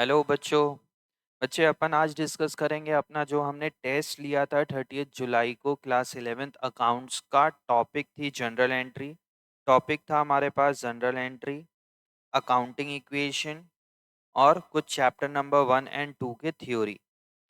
Hello बच्चों। बच्चे अपन आज डिस्कस करेंगे अपना जो हमने टेस्ट लिया था 30 जुलाई को क्लास 11th अकाउंट्स का। टॉपिक थी जनरल एंट्री। टॉपिक था हमारे पास जनरल एंट्री, अकाउंटिंग इक्वेशन और कुछ चैप्टर नंबर 1 और 2 के थ्योरी।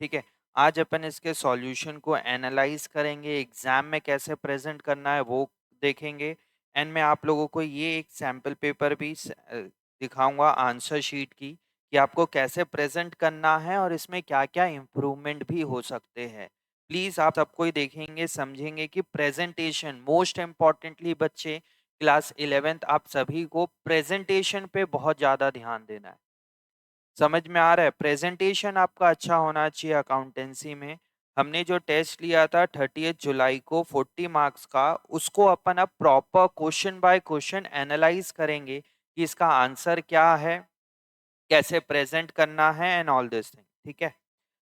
ठीक है। आज अपन इसके सॉल्यूशन को एनालाइज करेंगे, एग्जाम में कैसे प्रेजेंट करना है वो देखेंगे। एंड मैं आप लोगों को ये एक सैम्पल पेपर भी दिखाऊंगा आंसर शीट की, कि आपको कैसे प्रेजेंट करना है और इसमें क्या क्या इम्प्रूवमेंट भी हो सकते हैं। प्लीज आप सबको ही देखेंगे, समझेंगे कि प्रेजेंटेशन मोस्ट इम्पॉर्टेंटली बच्चे क्लास 11th आप सभी को प्रेजेंटेशन पे बहुत ज्यादा ध्यान देना है। समझ में आ रहा है? प्रेजेंटेशन आपका अच्छा होना चाहिए अकाउंटेंसी में। हमने जो टेस्ट लिया था 30 जुलाई को 40 मार्क्स का, उसको अपन अब proper question by question analyse करेंगे कि इसका आंसर क्या है, कैसे प्रेजेंट करना है एंड ऑल दिस थिंग। ठीक है।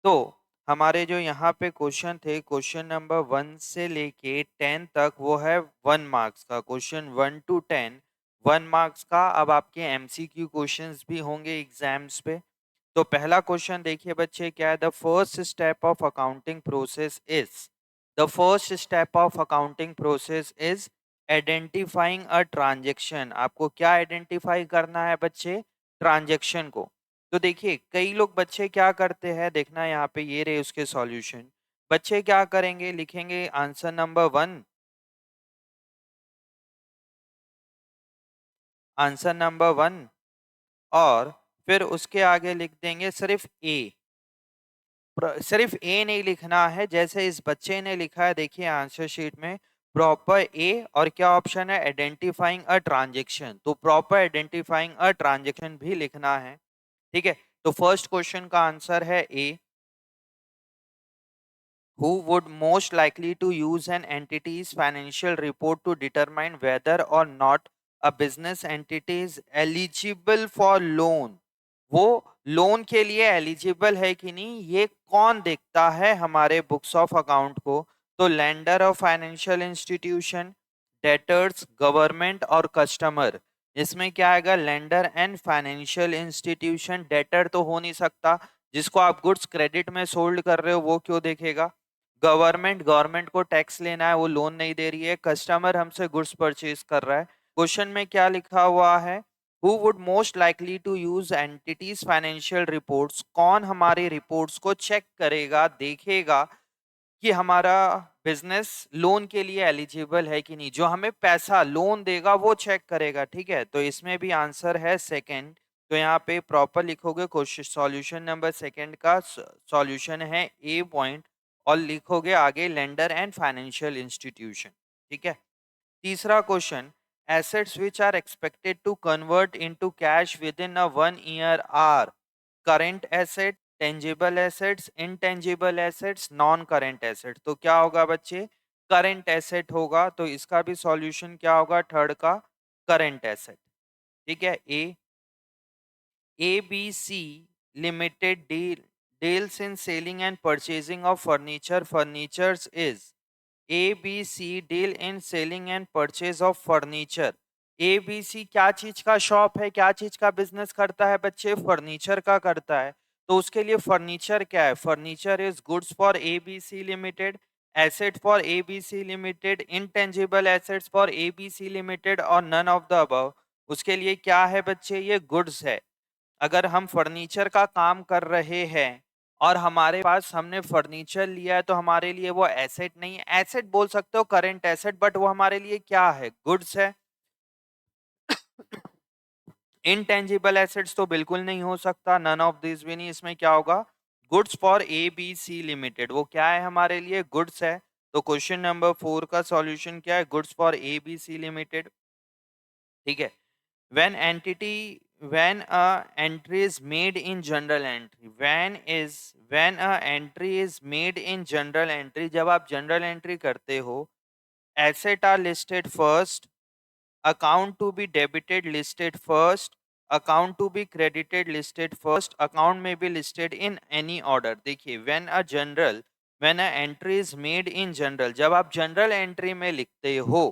तो हमारे जो यहाँ पे क्वेश्चन थे, क्वेश्चन नंबर 1 से लेके 10 तक वो है 1 मार्क्स का। क्वेश्चन 1 to 10 1 मार्क्स का। अब आपके एमसीक्यू क्वेश्चंस भी होंगे एग्जाम्स पे। तो पहला क्वेश्चन देखिए बच्चे, क्या है? The first step of accounting process is, the first step of accounting process is identifying a transaction. आपको क्या आइडेंटिफाई करना है बच्चे? ट्रांजेक्शन को। तो देखिए कई लोग बच्चे क्या करते हैं, देखना यहाँ पे ये रहे उसके सॉल्यूशन। बच्चे क्या करेंगे, लिखेंगे आंसर नंबर 1, आंसर नंबर 1, और फिर उसके आगे लिख देंगे सिर्फ ए। सिर्फ ए नहीं लिखना है जैसे इस बच्चे ने लिखा है, देखिए आंसर शीट में प्रॉपर ए और क्या ऑप्शन है, आइडेंटिफाइंग अ ट्रांजेक्शन। तो प्रॉपर आइडेंटिफाइंग अ ट्रांजेक्शन भी लिखना है। ठीक है। तो फर्स्ट क्वेश्चन का आंसर है ए। Who would most likely to use an entity's financial report to determine whether or not a business entity is eligible for loan? वो लोन के लिए एलिजिबल है कि नहीं, ये कौन देखता है हमारे बुक्स ऑफ अकाउंट को? तो lender of financial institution, debtors, government और कस्टमर। इसमें क्या आएगा? Lender and financial institution. Debtor तो हो नहीं सकता, जिसको आप गुड्स क्रेडिट में सोल्ड कर रहे हो वो क्यों देखेगा? गवर्नमेंट को टैक्स लेना है, वो लोन नहीं दे रही है। कस्टमर हमसे गुड्स परचेज कर रहा है। क्वेश्चन में क्या लिखा हुआ है? Who would most likely to use entities financial reports. कौन हमारी रिपोर्ट्स को चेक करेगा, देखेगा कि हमारा बिजनेस लोन के लिए एलिजिबल है कि नहीं? जो हमें पैसा लोन देगा वो चेक करेगा। ठीक है। तो इसमें भी आंसर है सेकंड। तो यहाँ पे प्रॉपर लिखोगे क्वेश्चन सॉल्यूशन नंबर सेकंड का सॉल्यूशन है ए पॉइंट, और लिखोगे आगे लेंडर एंड फाइनेंशियल इंस्टीट्यूशन। ठीक है। तीसरा question, assets which are expected to convert into cash within a 1 year are current asset, tangible assets, intangible assets, non current asset. तो क्या होगा बच्चे? करेंट एसेट होगा। तो इसका भी सॉल्यूशन क्या होगा थर्ड का? Current asset. ठीक है। ABC Limited deals in selling and purchasing of furniture. Furnitures is ABC deal in selling and purchase of furniture. ABC क्या चीज का शॉप है, क्या चीज का बिजनेस करता है बच्चे? फर्नीचर का करता है। तो उसके लिए फर्नीचर क्या है? Furniture is goods for ABC limited, asset for ABC limited, intangible assets for ABC limited और नन ऑफ द अबव। उसके लिए क्या है बच्चे? ये गुड्स है। अगर हम फर्नीचर का काम कर रहे हैं और हमारे पास हमने फर्नीचर लिया है, तो हमारे लिए वो एसेट नहीं है। एसेट बोल सकते हो, करंट एसेट, बट वो हमारे लिए क्या है? गुड्स है। इनटेंजिबल एसेट्स तो बिल्कुल नहीं हो सकता, नन ऑफ दिस भी नहीं। इसमें क्या होगा? Goods for ABC limited. वो क्या है हमारे लिए? गुड्स है। तो क्वेश्चन नंबर 4 का सॉल्यूशन क्या है? Goods for ABC limited. ठीक है। when entity when a entry is made in journal entry, when a entry is made in journal entry, जब आप जनरल एंट्री करते हो, asset are listed first, account to be debited listed first, account to be credited listed first, account may be listed in any order। देखिए when a entry is made in general, जब आप general entry में लिखते हो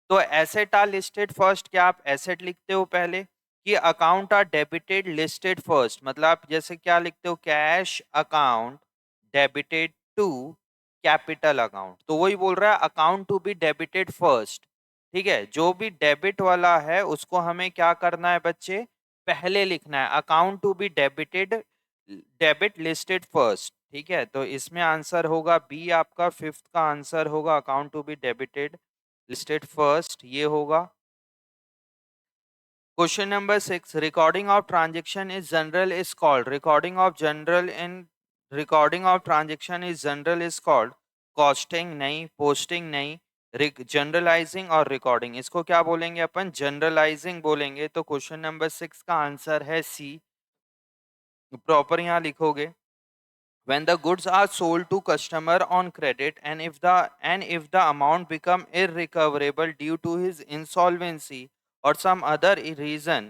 तो asset are listed first. क्या आप asset लिखते हो पहले कि account are debited listed first, मतलब आप जैसे क्या लिखते हो, cash account debited to capital account, तो वही बोल रहा है account to be debited first. ठीक है, जो भी डेबिट वाला है उसको हमें क्या करना है बच्चे, पहले लिखना है, account to be debited, debit listed first. ठीक है, तो इसमें आंसर होगा बी, आपका फिफ्थ का आंसर होगा account to be debited listed first, ये होगा। Question number 6. Recording of transaction is general is called. Recording of transaction is general is called costing नहीं, posting नहीं, generalizing और recording, इसको क्या बोलेंगे अपन, generalizing बोलेंगे। तो क्वेश्चन नंबर 6 का आंसर है सी, प्रॉपर यहाँ लिखोगे। When the goods are sold to customer on credit and if the amount become irrecoverable due to his insolvency or some other reason,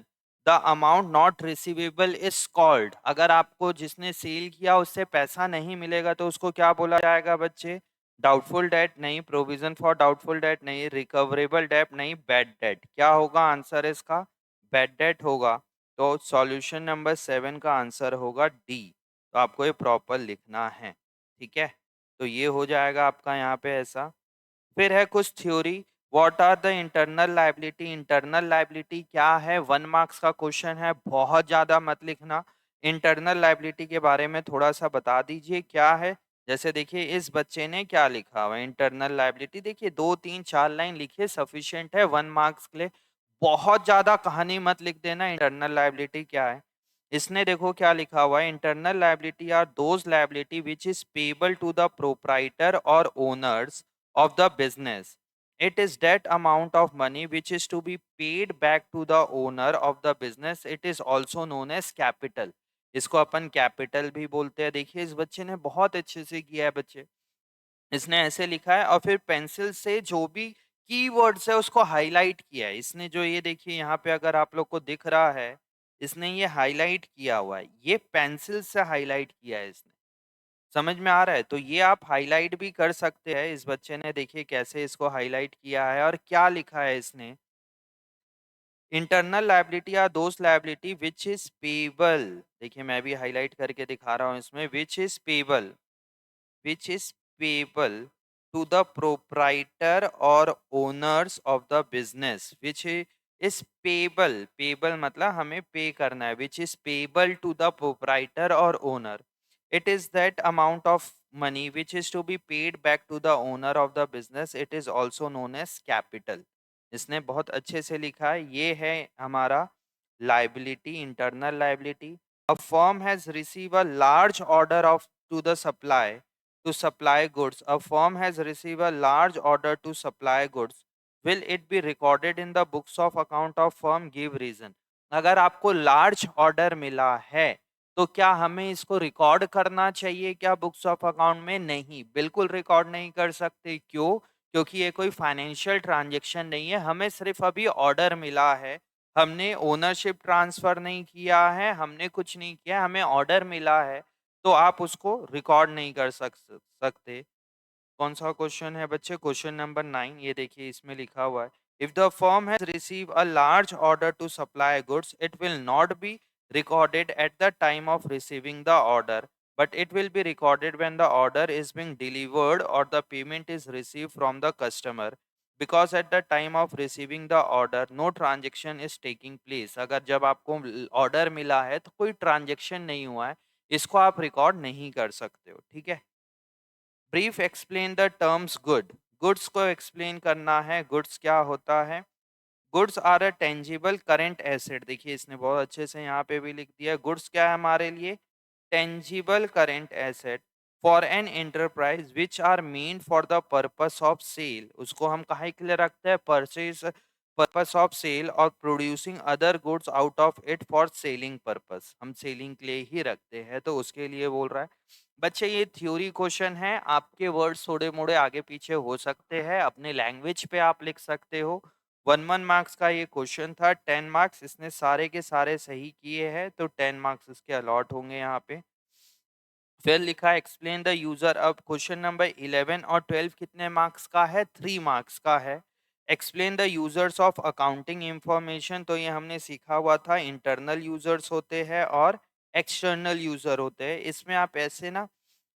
the amount not receivable is called। अगर आपको जिसने cell किया उससे पैसा नहीं मिलेगा तो उसको क्या बोला जाएगा बच्चे, डाउटफुल डेट नहीं, प्रोविजन फॉर डाउटफुल डेट नहीं, रिकवरेबल डेट नहीं, बैड डेट। क्या होगा आंसर इसका, बैड डेट होगा। तो सॉल्यूशन नंबर 7 का आंसर होगा डी, तो आपको ये प्रॉपर लिखना है। ठीक है, तो ये हो जाएगा आपका यहाँ पे ऐसा। फिर है कुछ theory, what are the internal liability. Internal liability क्या है, 1 मार्क्स का क्वेश्चन है, बहुत ज्यादा मत लिखना। इंटरनल लाइबिलिटी के बारे में थोड़ा सा बता दीजिए क्या है। जैसे देखिए इस बच्चे ने क्या लिखा हुआ है, इंटरनल लाइबिलिटी देखिए 2 3 4 लाइन लिखिए, सफिशिएंट है 1 मार्क्स के लिए। बहुत ज्यादा कहानी मत लिख देना, इंटरनल लाइबिलिटी क्या है। इसने देखो क्या लिखा हुआ है, internal liability are those liability which is payable to the proprietor और owners of the business. It is that amount of money which is to be paid back to the owner of the business. It is also known as capital. इसको अपन capital भी बोलते हैं। देखिए इस बच्चे ने बहुत अच्छे से किया है बच्चे, इसने ऐसे लिखा है और फिर पेंसिल से जो भी कीवर्ड्स है उसको हाईलाइट किया है इसने। जो ये देखिए यहाँ पे अगर आप लोग को दिख रहा है, इसने ये हाईलाइट किया हुआ है, ये पेंसिल से हाईलाइट किया है इसने। समझ में आ रहा है, तो ये आप हाईलाइट भी कर सकते हैं। इस बच्चे ने देखिए कैसे इसको हाईलाइट किया है और क्या लिखा है इसने, internal liability are those liability which is payable. देखिए मैं भी हाईलाइट करके दिखा रहा हूं इसमें, which is payable, which is payable to the proprietor or owners of the business, which is payable मतलब हमें पे करना है, which is payable to the proprietor or owner, it is that amount of money which is to be paid back to the owner of the business, it is also known as capital। इसने बहुत अच्छे से लिखा है, ये है हमारा liability, internal liability। A firm has received a large order of to the supply goods. A firm has received a large order to supply goods. Will it be recorded in the books of account of firm? Give reason। अगर आपको large order मिला है तो क्या हमें इसको record करना चाहिए क्या बुक्स ऑफ अकाउंट में? नहीं, बिल्कुल रिकॉर्ड नहीं कर सकते। क्यों? क्योंकि ये कोई फाइनेंशियल ट्रांजेक्शन नहीं है, हमें सिर्फ अभी ऑर्डर मिला है, हमने ओनरशिप ट्रांसफर नहीं किया है, हमने कुछ नहीं किया, हमें ऑर्डर मिला है, तो आप उसको रिकॉर्ड नहीं कर सकते। कौन सा क्वेश्चन है बच्चे? क्वेश्चन नंबर 9, ये देखिए इसमें लिखा हुआ है, if the firm has receive a large order to supply goods it will not be recorded at the time of receiving the order, but it will be recorded when the order is being delivered or the payment is received from the customer, because at the time of receiving the order no transaction is taking place। अगर जब आपको order मिला है तो कोई transaction नहीं हुआ है, इसको आप रिकॉर्ड नहीं कर सकते हो। ठीक है, brief explain the terms good. Goods को एक्सप्लेन करना है, गुड्स क्या होता है। Goods are a tangible current asset, देखिए इसने बहुत अच्छे से यहाँ पे भी लिख दिया, गुड्स क्या है हमारे लिए, tangible current asset for an enterprise which are meant for the purpose of sale. उसको हम कहाँ के लिए रखते हैं? परचेज पर्पस ऑफ सेल और producing other goods out of it for selling purpose, हम सेलिंग के लिए ही रखते हैं, तो उसके लिए बोल रहा है। बच्चे ये थ्योरी क्वेश्चन है, आपके वर्ड्स थोड़े मोड़े आगे पीछे हो सकते हैं, अपने लैंग्वेज पे आप लिख सकते हो। 1 1 मार्क्स का ये क्वेश्चन था, 10 मार्क्स इसने सारे के सारे सही किए हैं, तो 10 मार्क्स इसके अलॉट होंगे यहाँ पे। फिर लिखा है एक्सप्लेन द यूजर। अब क्वेश्चन नंबर 11 और 12 कितने मार्क्स का है? 3 मार्क्स का है। Explain the users of accounting information, तो ये हमने सीखा हुआ था। इंटरनल यूजर्स होते हैं और एक्सटर्नल यूजर होते हैं। इसमें आप ऐसे ना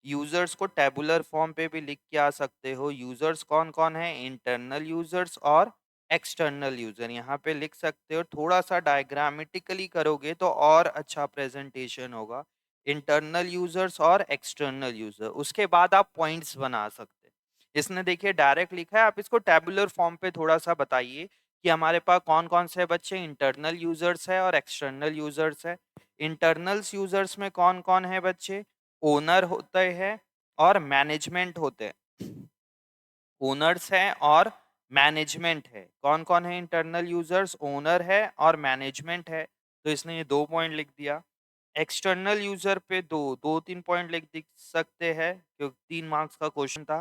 यूजर्स को टेबुलर फॉर्म पे भी लिख के आ सकते हो। यूजर्स कौन कौन है, इंटरनल यूजर्स और एक्सटर्नल यूजर, यहाँ पे लिख सकते हो। थोड़ा सा डायग्रामेटिकली करोगे तो और अच्छा प्रेजेंटेशन होगा। इंटरनल यूजर्स और एक्सटर्नल यूजर, उसके बाद आप पॉइंट्स बना सकते हैं। इसने देखिए डायरेक्ट लिखा है, आप इसको टेबुलर फॉर्म पे थोड़ा सा बताइए कि हमारे पास कौन कौन से बच्चे इंटरनल यूजर्स है और एक्सटर्नल यूजर्स है। इंटरनल्स यूजर्स में कौन कौन है बच्चे, ओनर होते हैं और मैनेजमेंट होते हैं। ओनर्स है और मैनेजमेंट है। कौन कौन है इंटरनल यूजर्स, ओनर है और मैनेजमेंट है। तो इसने ये 2 पॉइंट लिख दिया। एक्सटर्नल यूजर पे दो दो तीन पॉइंट लिख दिख सकते हैं क्योंकि 3 मार्क्स का क्वेश्चन था।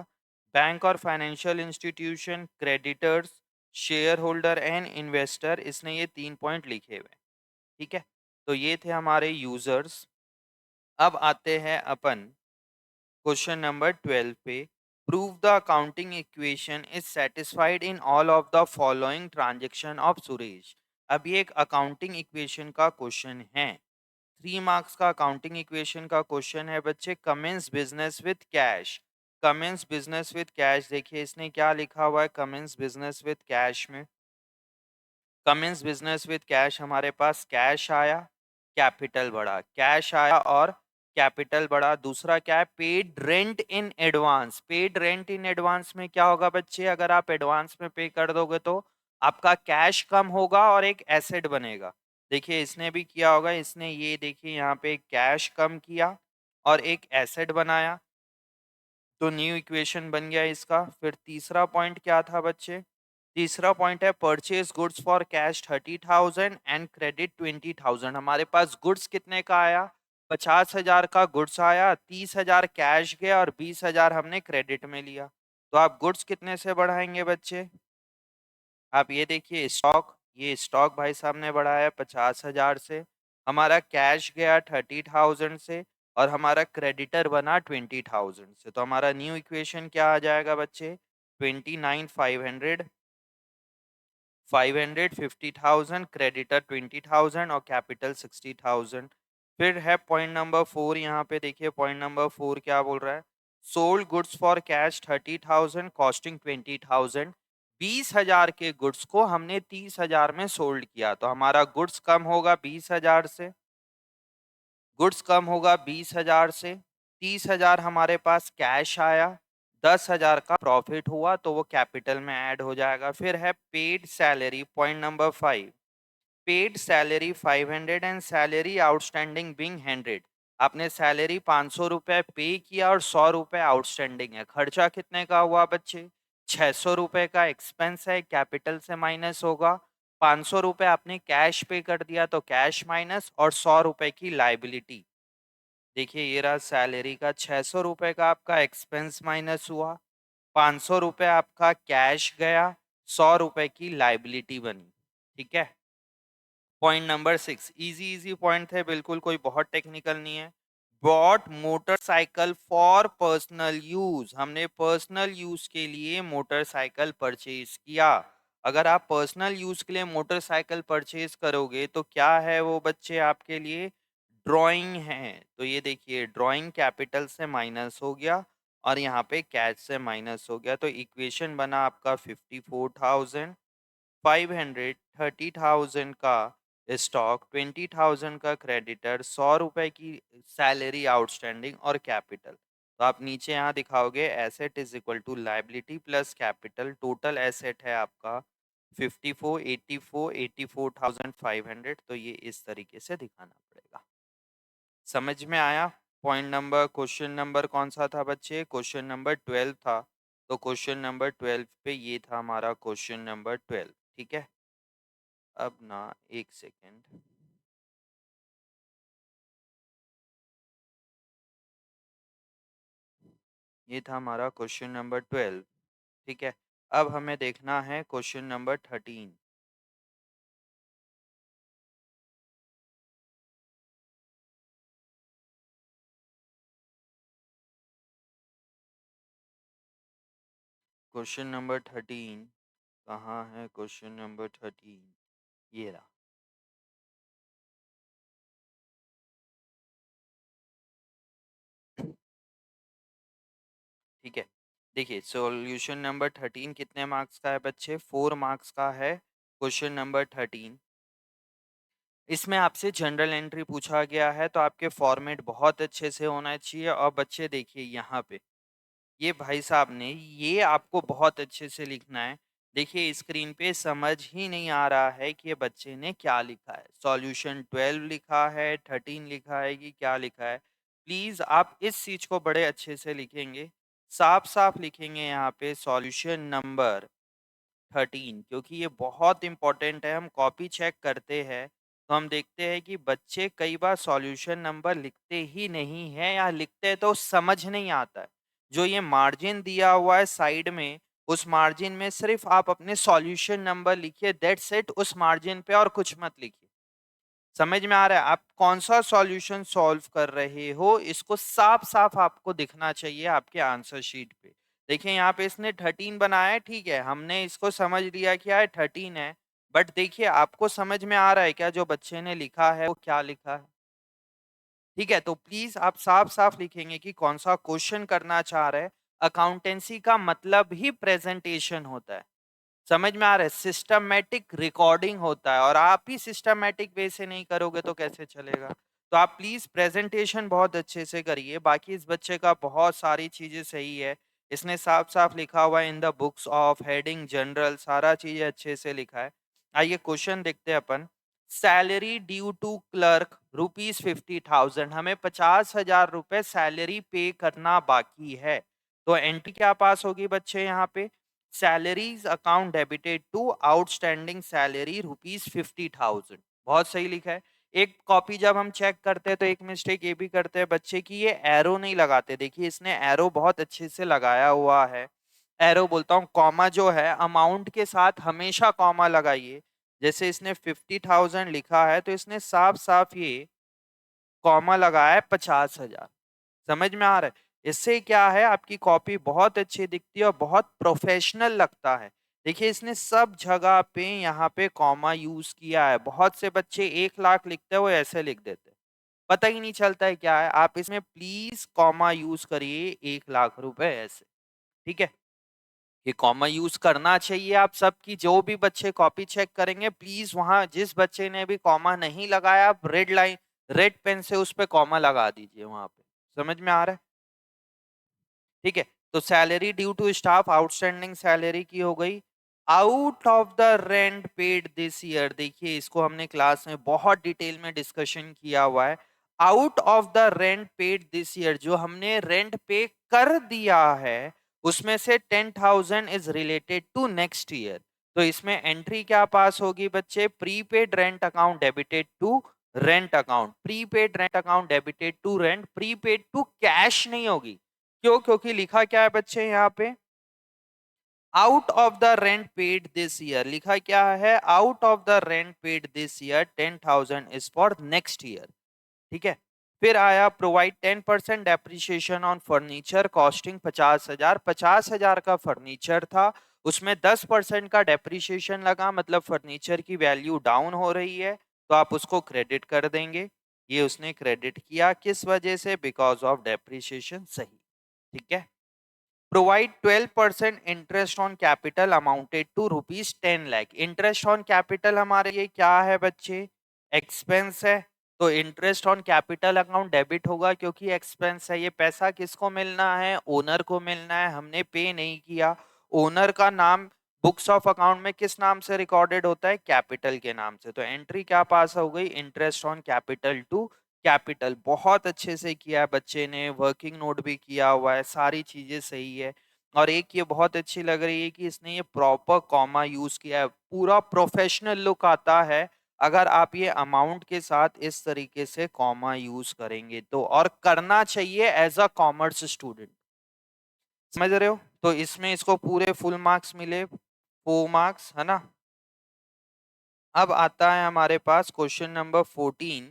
बैंक और financial institution, creditors, share holder and investor, इसने ये 3 पॉइंट लिखे हुए। ठीक है, तो ये थे हमारे यूजर्स। अब आते हैं अपन क्वेश्चन नंबर 12 पे। Prove the accounting equation is satisfied in all of the following transaction of Suresh. अब ये एक अकाउंटिंग इक्वेशन का क्वेश्चन है। 3 मार्क्स का अकाउंटिंग इक्वेशन का क्वेश्चन है बच्चे। Commence business with cash. Commence business with cash, देखिए इसने क्या लिखा हुआ है कमेंस बिजनेस विथ कैश में। कमेंस बिजनेस विद कैश, हमारे पास कैश आया, कैपिटल बढ़ा, कैश आया और कैपिटल बढ़ा। दूसरा क्या है, paid rent in advance. Paid rent in advance में क्या होगा बच्चे, अगर आप एडवांस में पे कर दोगे तो आपका कैश कम होगा और एक एसेट बनेगा। देखिए इसने भी किया होगा, इसने ये देखिए यहाँ पे कैश कम किया और एक एसेट बनाया, तो न्यू इक्वेशन बन गया इसका। फिर तीसरा पॉइंट क्या था बच्चे, तीसरा पॉइंट है purchase goods for cash 30,000 and credit 20,000। हमारे पास गुड्स कितने का आया, 50,000 का गुड्स आया, 30,000 कैश गया और 20,000 हमने क्रेडिट में लिया। तो आप गुड्स कितने से बढ़ाएंगे बच्चे, आप ये देखिए स्टॉक, ये स्टॉक भाई साहब ने बढ़ाया 50,000 से, हमारा कैश गया 30,000 से और हमारा क्रेडिटर बना 20,000 से। तो हमारा न्यू इक्वेशन क्या आ जाएगा बच्चे, 29,500, 50,000, क्रेडिटर 20,000 और कैपिटल 60,000। फिर है पॉइंट नंबर 4, यहाँ पे देखिए पॉइंट नंबर 4 क्या बोल रहा है, sold goods for cash 30,000 costing 20,000। 20,000 के गुड्स को हमने 30,000 में सोल्ड किया, तो हमारा गुड्स कम होगा 20,000 से, गुड्स कम होगा 20,000 से। 30,000 हमारे पास कैश आया, 10,000 का प्रॉफिट हुआ तो वो कैपिटल में ऐड हो जाएगा। फिर है paid salary, point number 5, paid salary 500 and salary outstanding being 100। आपने सैलरी 500 रुपए पे किया और 100 रुपए आउटस्टैंडिंग है। खर्चा कितने का हुआ बच्चे, 600 रुपए का एक्सपेंस है, कैपिटल से माइनस होगा। 500 रुपए आपने कैश पे कर दिया तो कैश माइनस, और 100 रुपए की लाइबिलिटी। देखिए ये रहा सैलरी का, 600 रुपए का आपका एक्सपेंस माइनस हुआ, 500 रुपए आपका कैश गया, 100 रुपए की लाइबिलिटी बनी। ठीक है, point number 6, easy easy point थे बिल्कुल, कोई बहुत टेक्निकल नहीं है। Bought motorcycle for personal use, हमने पर्सनल यूज के लिए मोटरसाइकिल परचेज किया। अगर आप पर्सनल यूज के लिए मोटरसाइकिल परचेज करोगे तो क्या है वो बच्चे आपके लिए, ड्राइंग है। तो ये देखिए ड्राइंग कैपिटल से माइनस हो गया और यहाँ पे कैश से माइनस हो गया, तो इक्वेशन बना आपका 54,000, 500, 30,000 का स्टॉक, 20,000 का क्रेडिटर, 100 रुपए की सैलरी आउटस्टैंडिंग और कैपिटल। तो आप नीचे यहाँ दिखाओगे asset is equal to liability plus capital, total asset है आपका 54, 84, 84,500। तो ये इस तरीके से दिखाना पड़ेगा। समझ में आया। पॉइंट नंबर, क्वेश्चन नंबर कौन सा था बच्चे, क्वेश्चन नंबर 12 था। तो क्वेश्चन नंबर 12 पे ये था हमारा क्वेश्चन नंबर 12। ठीक है, अब ना एक सेकेंड, ये था हमारा क्वेश्चन नंबर 12। ठीक है, अब हमें देखना है क्वेश्चन नंबर 13। क्वेश्चन नंबर 13 कहाँ है क्वेश्चन नंबर 13? ये रहा। ठीक है, देखिए सॉल्यूशन नंबर 13 कितने मार्क्स का है बच्चे? 4 मार्क्स का है क्वेश्चन नंबर 13। इसमें आपसे जनरल एंट्री पूछा गया है, तो आपके फॉर्मेट बहुत अच्छे से होना चाहिए। और बच्चे देखिए यहाँ पे ये भाई साहब ने ये आपको बहुत अच्छे से लिखना है। देखिए स्क्रीन पे समझ ही नहीं आ रहा है कि ये बच्चे ने क्या लिखा है। सॉल्यूशन 12 लिखा है, 13 लिखा है कि क्या लिखा है। प्लीज आप इस चीज को बड़े अच्छे से लिखेंगे, साफ साफ लिखेंगे यहाँ पे सॉल्यूशन नंबर 13, क्योंकि ये बहुत इंपॉर्टेंट है। हम कॉपी चेक करते हैं तो हम देखते हैं कि बच्चे कई बार सॉल्यूशन नंबर लिखते ही नहीं है, या लिखते हैं तो समझ नहीं आता है। जो ये मार्जिन दिया हुआ है साइड में, उस मार्जिन में सिर्फ आप अपने सॉल्यूशन नंबर लिखिए, दैट्स इट, उस मार्जिन पे और कुछ मत लिखिए। समझ में आ रहा है? आप कौन सा सॉल्यूशन सॉल्व कर रहे हो, इसको साफ साफ आपको दिखना चाहिए आपके आंसर शीट पे। देखिए यहाँ पे इसने 13 बनाया है, ठीक है, हमने इसको समझ लिया क्या है, 13 है। बट देखिए आपको समझ में आ रहा है क्या जो बच्चे ने लिखा है वो क्या लिखा है? ठीक है, तो प्लीज आप साफ साफ लिखेंगे कि कौन सा क्वेश्चन करना चाह रहे हैं। अकाउंटेंसी का मतलब ही प्रेजेंटेशन होता है। समझ में आ रहा है? सिस्टमैटिक रिकॉर्डिंग होता है, और आप ही सिस्टमैटिक वे से नहीं करोगे तो कैसे चलेगा। तो आप प्लीज प्रेजेंटेशन बहुत अच्छे से करिए। बाकी इस बच्चे का बहुत सारी चीजें सही है, इसने साफ साफ लिखा हुआ है in the books of heading general, सारा चीजें अच्छे से लिखा है। आइए क्वेश्चन देखते हैं अपन। सैलरी ड्यू टू क्लर्क ₹50,000, हमें 50,000 रुपए सैलरी पे करना बाकी है। तो एंट्री क्या पास होगी बच्चे यहाँ पे? Salaries account debited to outstanding salary ₹50,000। बहुत सही लिखा है। एक कॉपी जब हम चेक करते हैं तो एक मिस्टेक ये भी करते हैं बच्चे की, ये एरो नहीं लगाते। देखिए इसने एरो बहुत अच्छे से लगाया हुआ है। एरो बोलता हूँ, कॉमा जो है अमाउंट के साथ हमेशा कॉमा लगाइए। जैसे इसने 50,000 लिखा है तो इसने साफ साफ ये कॉमा लगाया है 50,000। समझ में आ रहा है? इससे क्या है, आपकी कॉपी बहुत अच्छी दिखती है और बहुत प्रोफेशनल लगता है। देखिए इसने सब जगह पे यहाँ पे कॉमा यूज किया है। बहुत से बच्चे 1 लाख लिखते हैं वो ऐसे लिख देते हैं, पता ही नहीं चलता है क्या है। आप इसमें प्लीज कॉमा यूज करिए, 1 लाख रुपए ऐसे। ठीक है, ये कॉमा यूज करना चाहिए आप सबकी। जो भी बच्चे कॉपी चेक करेंगे प्लीज वहां जिस बच्चे ने भी कॉमा नहीं लगाया, आप रेड लाइन रेड पेन से उस पे कॉमा लगा दीजिए वहां पे। समझ में आ रहा है? ठीक है, तो salary due to staff outstanding salary की हो गई। Out of the rent paid this year, देखिए इसको हमने क्लास में बहुत डिटेल में डिस्कशन किया हुआ है। Out of the rent paid this year, जो हमने रेंट पे कर दिया है उसमें से 10,000 is related to next year. तो इसमें एंट्री क्या पास होगी बच्चे? Prepaid rent account debited to rent account. Prepaid rent account debited to rent, prepaid to cash नहीं होगी। क्यों? क्योंकि लिखा क्या है बच्चे यहाँ पे? Out of the rent paid this year. लिखा क्या है? Out of the rent paid this year 10,000 is for next year. ठीक है, फिर आया provide 10% depreciation on furniture costing 50,000। 50,000 का फर्नीचर था, उसमें 10% का डेप्रिसिएशन लगा, मतलब फर्नीचर की वैल्यू डाउन हो रही है, तो आप उसको क्रेडिट कर देंगे। ये उसने क्रेडिट किया, किस वजह से? Because of depreciation. सही, ठीक है। Provide 12% interest on capital amounted to ₹10 lakh. Interest on capital हमारे लिए क्या है बच्चे? एक्सपेंस है। तो interest on capital account debit होगा क्योंकि एक्सपेंस है। ये पैसा किसको मिलना है? ओनर को मिलना है, हमने पे नहीं किया। ओनर का नाम बुक्स ऑफ अकाउंट में किस नाम से रिकॉर्डेड होता है? कैपिटल के नाम से। तो एंट्री क्या पास हो गई? Interest on capital to capital. बहुत अच्छे से किया है बच्चे ने, वर्किंग नोट भी किया हुआ है, सारी चीजें सही है। और एक ये बहुत अच्छी लग रही है कि इसने ये प्रॉपर कॉमा यूज किया है, पूरा प्रोफेशनल लुक आता है अगर आप ये अमाउंट के साथ इस तरीके से कॉमा यूज करेंगे तो। और करना चाहिए एज अ कॉमर्स स्टूडेंट। समझ रहे हो? तो इसमें इसको पूरे फुल मार्क्स मिले, 4 मार्क्स, है ना। अब आता है हमारे पास क्वेश्चन नंबर 14।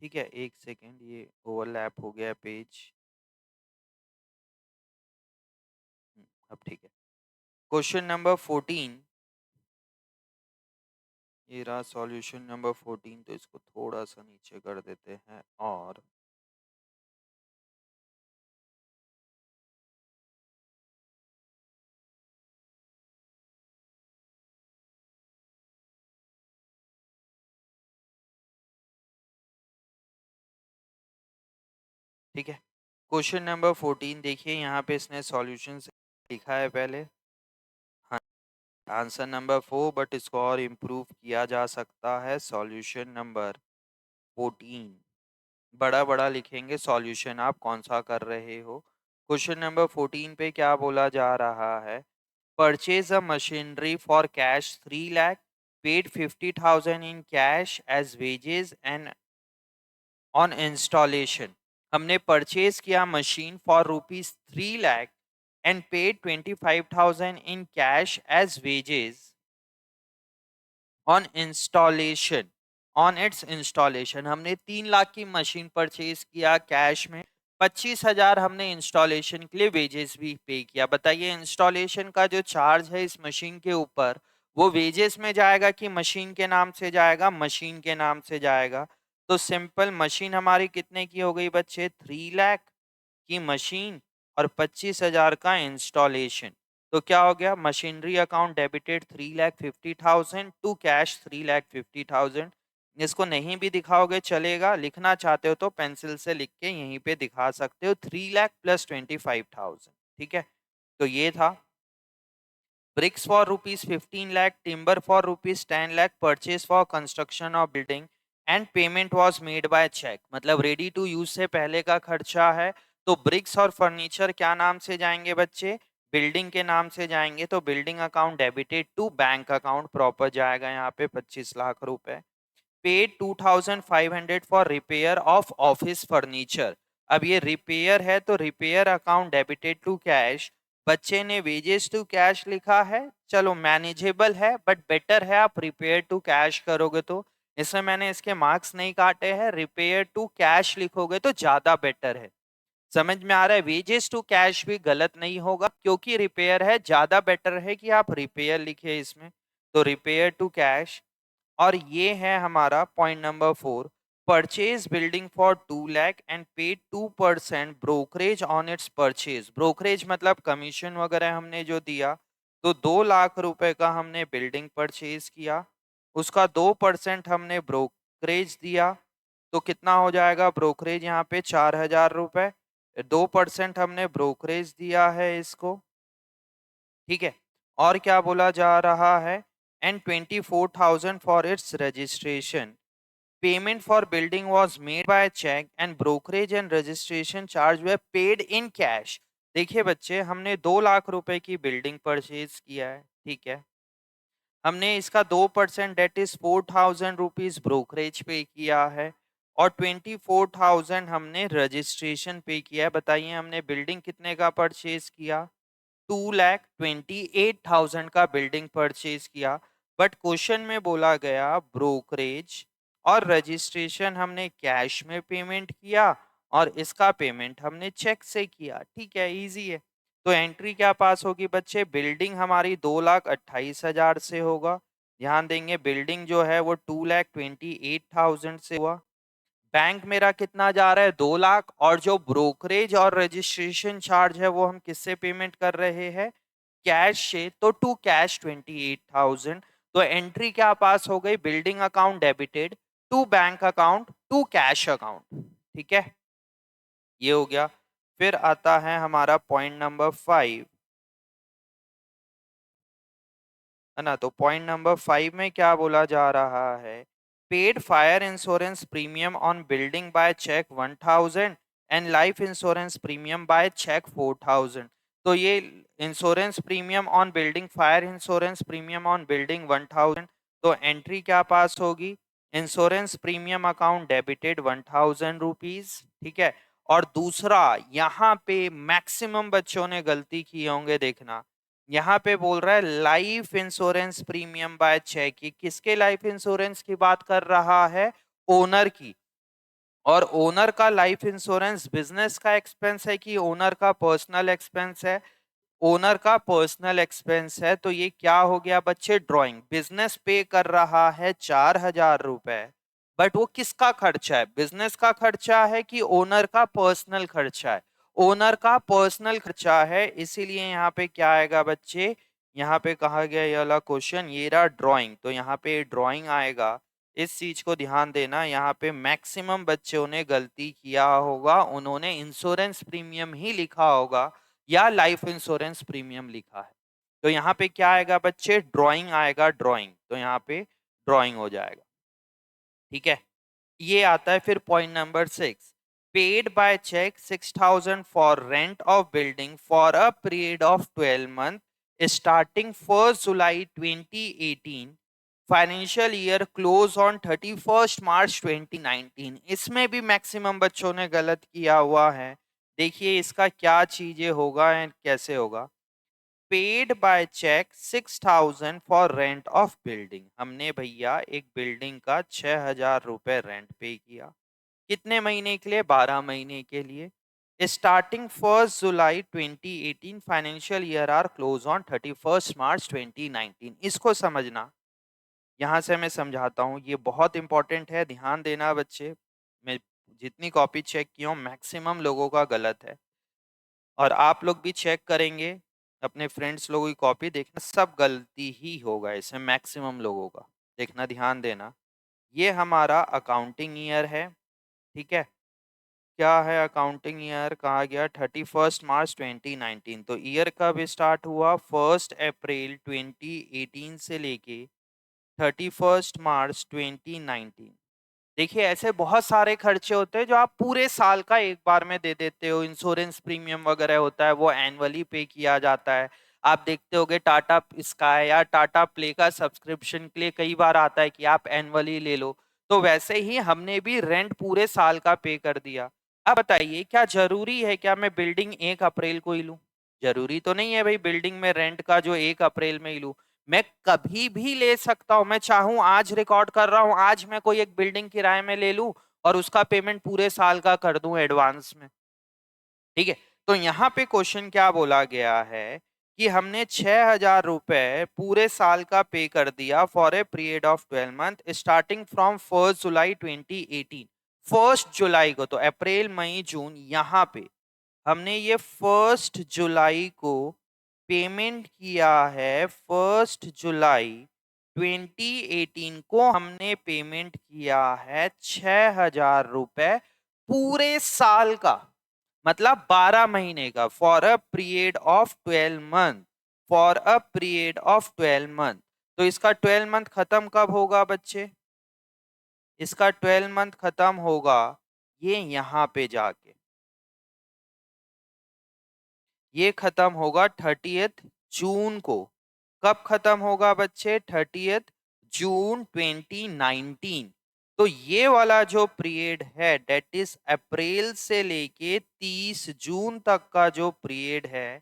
ठीक है, एक सेकेंड, ये ओवरलैप हो गया पेज। अब ठीक है। क्वेश्चन नंबर 14, ये रहा सॉल्यूशन नंबर 14। तो इसको थोड़ा सा नीचे कर देते हैं और ठीक है। क्वेश्चन नंबर 14 देखिए, यहाँ पे इसने सॉल्यूशन लिखा है पहले। हाँ, आंसर नंबर 4, बट इसको और इम्प्रूव किया जा सकता है। सॉल्यूशन नंबर 14 बड़ा बड़ा लिखेंगे सॉल्यूशन आप कौन सा कर रहे हो। क्वेश्चन नंबर 14 पे क्या बोला जा रहा है? Purchase a machinery for cash 3 lakh, paid 50,000 in cash as wages and on installation. हमने परचेज किया machine for ₹3 lakh and paid 25,000 in cash as wages on installation, on its installation. हमने 3 लाख की मशीन परचेज किया कैश में, 25,000 हमने इंस्टॉलेशन के लिए wages भी पे किया। बताइए इंस्टॉलेशन का जो चार्ज है इस मशीन के ऊपर, वो वेजेस में जाएगा कि मशीन के नाम से जाएगा? मशीन के नाम से जाएगा। तो सिंपल, मशीन हमारी कितने की हो गई बच्चे? 3 लाख की मशीन और 25,000 का इंस्टॉलेशन। तो क्या हो गया? Machinery account debited 3,50,000 to cash 3,50,000। इसको नहीं भी दिखाओगे चलेगा, लिखना चाहते हो तो पेंसिल से लिख के यहीं पे दिखा सकते हो, 3 लाख प्लस 25,000। ठीक है, तो ये था। Bricks for ₹15 lakh, timber for ₹10 lakh, purchase for construction of building and payment was made by cheque. मतलब रेडी टू यूज से पहले का खर्चा है। तो ब्रिक्स और फर्नीचर क्या नाम से जाएंगे बच्चे? बिल्डिंग के नाम से जाएंगे। तो building account debited to bank account proper जाएगा यहाँ पे 25 लाख रुपए। Paid 2,500 for repair of office furniture. अब ये रिपेयर है तो repair account debited to cash. बच्चे ने वेजेस टू कैश लिखा है, चलो मैनेजेबल है, बट बेटर है आप रिपेयर टू कैश करोगे तो। इसमें मैंने इसके मार्क्स नहीं काटे हैं, रिपेयर टू कैश लिखोगे तो ज्यादा बेटर है। समझ में आ रहा है? वेजेस टू कैश भी गलत नहीं होगा, क्योंकि रिपेयर है, ज्यादा बेटर है कि आप रिपेयर लिखे इसमें। तो रिपेयर टू कैश। और ये है हमारा point number 4, purchase building for 2 lakh and paid 2% brokerage on it's purchase. Brokerage मतलब कमीशन वगैरह हमने जो दिया। तो 2 लाख रुपए का हमने बिल्डिंग परचेज किया, उसका 2% हमने ब्रोकरेज दिया। तो कितना हो जाएगा ब्रोकरेज यहाँ पे? 4,000 रुपए। 2% हमने ब्रोकरेज दिया है इसको। ठीक है, और क्या बोला जा रहा है? And 24,000 for its registration. Payment for building was made by cheque and brokerage and registration charge were paid in cash. देखिए बच्चे, हमने 2 लाख रुपए की बिल्डिंग परचेज किया है, ठीक है। हमने इसका 2% date is 4,000 rupees brokerage pay किया है, और 24,000 हमने रजिस्ट्रेशन पे किया है। बताइए हमने बिल्डिंग कितने का परचेज किया? 2,28,000 का बिल्डिंग परचेज किया। बट क्वेश्चन में बोला गया ब्रोकरेज और रजिस्ट्रेशन हमने कैश में पेमेंट किया, और इसका पेमेंट हमने चेक से किया। ठीक है, इजी है। तो एंट्री क्या पास होगी बच्चे? बिल्डिंग हमारी 2,28,000 से होगा। ध्यान देंगे, बिल्डिंग जो है वो 2,28,000 से हुआ। बैंक मेरा कितना जा रहा है? 2 लाख। और जो ब्रोकरेज और रजिस्ट्रेशन चार्ज है वो हम किससे पेमेंट कर रहे हैं? कैश से। तो टू कैश 28,000। तो एंट्री क्या पास हो गई? Building account debited to bank account to cash account. ठीक है, ये हो गया। फिर आता है हमारा पॉइंट नंबर 5, है ना। तो पॉइंट नंबर 5 में क्या बोला जा रहा है? Paid fire insurance premium on building by cheque 1,000 and life insurance premium by cheque 4,000। तो ये insurance premium on building, fire insurance premium on building 1,000। तो एंट्री क्या पास होगी? Insurance premium account debited 1,000 rupees. ठीक है। और दूसरा, यहाँ पे मैक्सिमम बच्चों ने गलती की होंगे, देखना। यहाँ पे बोल रहा है life insurance premium by cheque. ये किसके लाइफ इंश्योरेंस की बात कर रहा है? ओनर की। और ओनर का लाइफ इंश्योरेंस बिजनेस का एक्सपेंस है कि ओनर का पर्सनल एक्सपेंस है? ओनर का पर्सनल एक्सपेंस है, तो ये क्या हो गया बच्चे, ड्राइंग। बिजनेस पे कर रहा है 4,000 रुपए, बट वो किसका खर्चा है, बिजनेस का खर्चा है कि ओनर का पर्सनल खर्चा है, ओनर का पर्सनल खर्चा है, इसीलिए यहाँ पे क्या आएगा बच्चे, यहाँ पे कहा गया ये वाला क्वेश्चन, ये रहा ड्राइंग, तो यहाँ पे ड्राइंग आएगा। इस चीज को ध्यान देना, यहाँ पे मैक्सिमम बच्चों ने गलती किया होगा, उन्होंने इंश्योरेंस प्रीमियम ही लिखा होगा या लाइफ इंश्योरेंस प्रीमियम लिखा है। तो यहाँ पे क्या आएगा बच्चे, ड्राइंग आएगा, ड्राइंग, तो यहाँ पे ड्राइंग हो जाएगा। ठीक है, ये आता है फिर point number 6, paid by cheque 6,000 for rent of building for a period of 12 month starting 1 July 2018, financial year close on 31 March 2019। इसमें भी मैक्सिमम बच्चों ने गलत किया हुआ है। देखिए इसका क्या चीजें होगा एंड कैसे होगा। Paid by cheque 6,000 for rent of building, हमने भैया एक बिल्डिंग का 6,000 रुपए रेंट पे किया, कितने महीने के लिए, 12 महीने के लिए। Starting 1 July 2018, financial year are close on 31 March 2019। इसको समझना, यहाँ से मैं समझाता हूँ, ये बहुत इंपॉर्टेंट है, ध्यान देना बच्चे। मैं जितनी कॉपी चेक की हूँ मैक्सिमम लोगों का गलत है, और आप लोग भी चेक करेंगे अपने फ्रेंड्स लोगों की कॉपी, देखना सब गलती ही होगा इसमें मैक्सिमम लोगों का, देखना ध्यान देना। ये हमारा अकाउंटिंग ईयर है, ठीक है। क्या है अकाउंटिंग ईयर, कहा गया 31 मार्च 2019, तो ईयर कब स्टार्ट हुआ, 1 अप्रैल 2018 से लेके 31 मार्च 2019। देखिए ऐसे बहुत सारे खर्चे होते हैं जो आप पूरे साल का एक बार में दे देते हो, इंश्योरेंस प्रीमियम वगैरह होता है वो एनुअली पे किया जाता है। आप देखते होगे टाटा स्काई या टाटा प्ले का सब्सक्रिप्शन के लिए कई बार आता है कि आप एनुअली ले लो, तो वैसे ही हमने भी रेंट पूरे साल का पे कर दिया। अब बताइए क्या जरूरी है क्या मैं बिल्डिंग 1 अप्रैल को ही लूं, जरूरी तो नहीं है भाई बिल्डिंग में रेंट का जो 1 अप्रैल में ही लूं, मैं कभी भी ले सकता हूं, मैं चाहूं आज रिकॉर्ड कर रहा हूं, आज मैं कोई एक बिल्डिंग किराए में ले लूं और उसका पेमेंट पूरे साल का कर दूं एडवांस में। ठीक है, तो यहाँ पे क्वेश्चन क्या बोला गया है कि हमने 6,000 रुपए पूरे साल का पे कर दिया for a period of 12 month starting from 1 July 2018। 1 जुलाई को, तो अप्रैल मई जून, यहाँ पे हमने ये 1 जुलाई को पेमेंट किया है, 1 जुलाई 2018 को हमने पेमेंट किया है 6,000 रुपए पूरे साल का, मतलब 12 महीने का, for a period of 12 month, for a period of 12 month. तो इसका 12 मंथ खत्म कब होगा बच्चे, इसका 12 मंथ खत्म होगा ये यहाँ पे जाके, ये खत्म होगा 30 जून को। कब खत्म होगा बच्चे, 30 जून 2019। तो ये वाला जो पीरियड है डेट इज अप्रैल से लेके 30 जून तक का जो पीरियड है,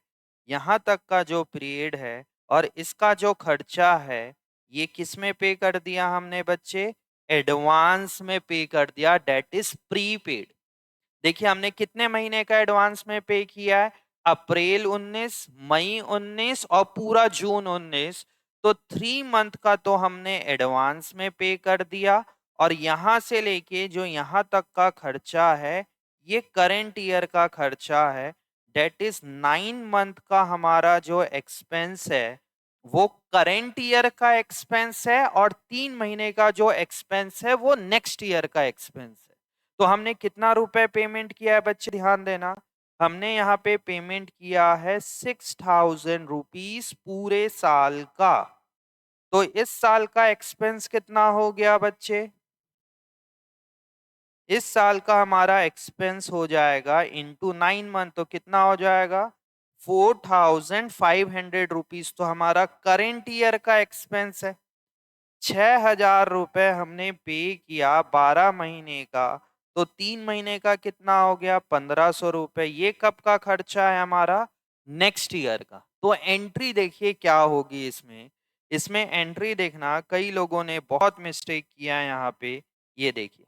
यहाँ तक का जो पीरियड है, और इसका जो खर्चा है ये किस में पे कर दिया हमने बच्चे, एडवांस में पे कर दिया, डेट इज प्रीपेड। देखिए हमने कितने महीने का एडवांस में पे किया है, अप्रैल 19, मई 19 और पूरा जून 19, तो 3 मंथ का तो हमने एडवांस में पे कर दिया, और यहां से लेके जो यहां तक का खर्चा है ये करंट ईयर का खर्चा है, डेट इज 9 मंथ का हमारा जो एक्सपेंस है वो करंट ईयर का एक्सपेंस है, और 3 महीने का जो एक्सपेंस है वो नेक्स्ट ईयर का एक्सपेंस है। तो हमने कितना रुपए पेमेंट किया है बच्चे, ध्यान देना, हमने यहाँ पे पेमेंट किया है 6,000 रुपीज पूरे साल का। तो इस साल का एक्सपेंस कितना हो गया बच्चे, इस साल का हमारा एक्सपेंस हो जाएगा इंटू 9 मंथ, तो कितना हो जाएगा 4,500 रुपीज, तो हमारा करेंट ईयर का एक्सपेंस है। 6,000 रुपए हमने पे किया 12 महीने का, तो 3 महीने का कितना हो गया 1,500 रुपए, ये कब का खर्चा है हमारा, नेक्स्ट ईयर का। तो एंट्री देखिए क्या होगी इसमें, इसमें एंट्री देखना, कई लोगों ने बहुत मिस्टेक किया है यहाँ पे। ये देखिए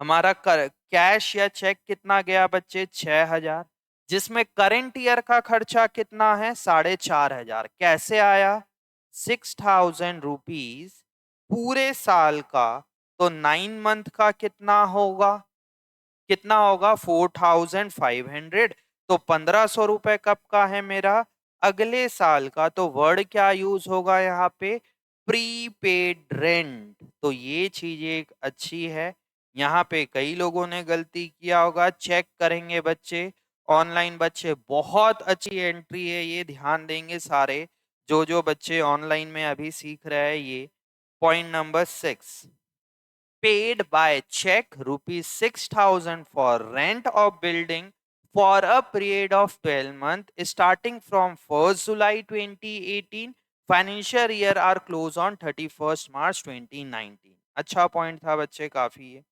हमारा कैश या चेक कितना गया बच्चे, 6,000, जिसमें करंट ईयर का खर्चा कितना है 4,500। कैसे आया 6,000 रुपीज पूरे साल का, तो 9 मंथ का कितना होगा 4,500। तो 1,500 रुपए कब का है मेरा, अगले साल का। तो वर्ड क्या यूज होगा यहाँ पे, प्रीपेड रेंट। तो ये चीज एक अच्छी है। यहाँ पे कई लोगों ने गलती किया होगा, चेक करेंगे बच्चे, ऑनलाइन बच्चे बहुत अच्छी एंट्री है, ये ध्यान देंगे सारे जो जो बच्चे ऑनलाइन में अभी सीख रहे हैं। ये point number 6, paid by check rupees 6,000 for rent of building for a period of 12 months starting from 1st July 2018, financial year are closed on 31st March 2019। अच्छा पॉइंट था बच्चे, काफी है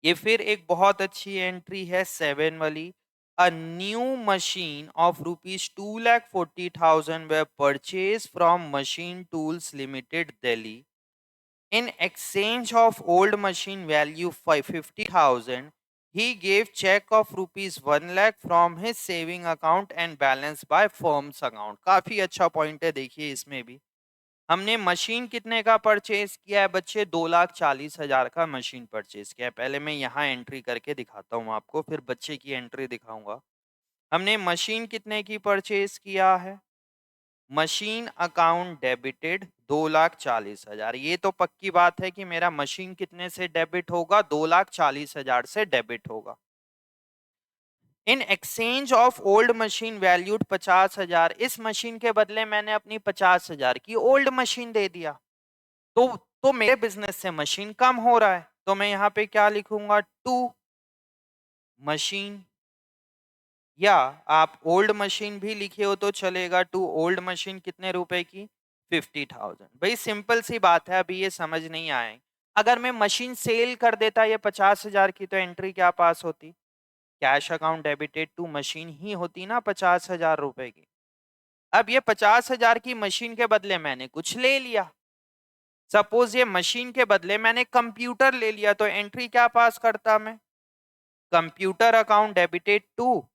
ये। फिर एक बहुत अच्छी एंट्री है 7 वाली, a new machine of ₹2,40,000 way purchase from machine tools limited Delhi. In exchange of old machine value 50,000, he gave check of rupees 1 lakh from his saving account and balance by firm's account। काफी अच्छा point है, देखिए इसमें भी हमने machine कितने का purchase किया है बच्चे, 2,40,000 का मशीन परचेज किया है। पहले मैं यहाँ एंट्री करके दिखाता हूँ आपको, फिर बच्चे की एंट्री दिखाऊंगा। हमने मशीन कितने की परचेज किया है, मशीन अकाउंट डेबिटेड 2,40,000। ये तो पक्की बात है कि मेरा मशीन कितने से डेबिट होगा, 2,40,000 से डेबिट होगा। In exchange of old machine valued 50,000, इस मशीन के बदले मैंने अपनी 50,000 की ओल्ड मशीन दे दिया। तो मेरे बिजनेस से मशीन कम हो रहा है, तो मैं यहाँ पे क्या लिखूंगा, टू मशीन, या आप ओल्ड मशीन भी लिखे हो तो चलेगा। टू ओल्ड मशीन कितने रुपए की, 50,000। भाई सिंपल सी बात है, अभी ये समझ नहीं आए। अगर मैं मशीन सेल कर देता ये 50,000 की, तो एंट्री क्या पास होती, cash account debited to machine ही होती ना 50,000 रुपए की। अब ये 50,000 की मशीन के बदले मैंने कुछ ले लिया, सपोज ये मशीन के बदले मैंने कंप्यूटर ले लिया, तो एंट्री क्या पास करता मैं, computer account debited to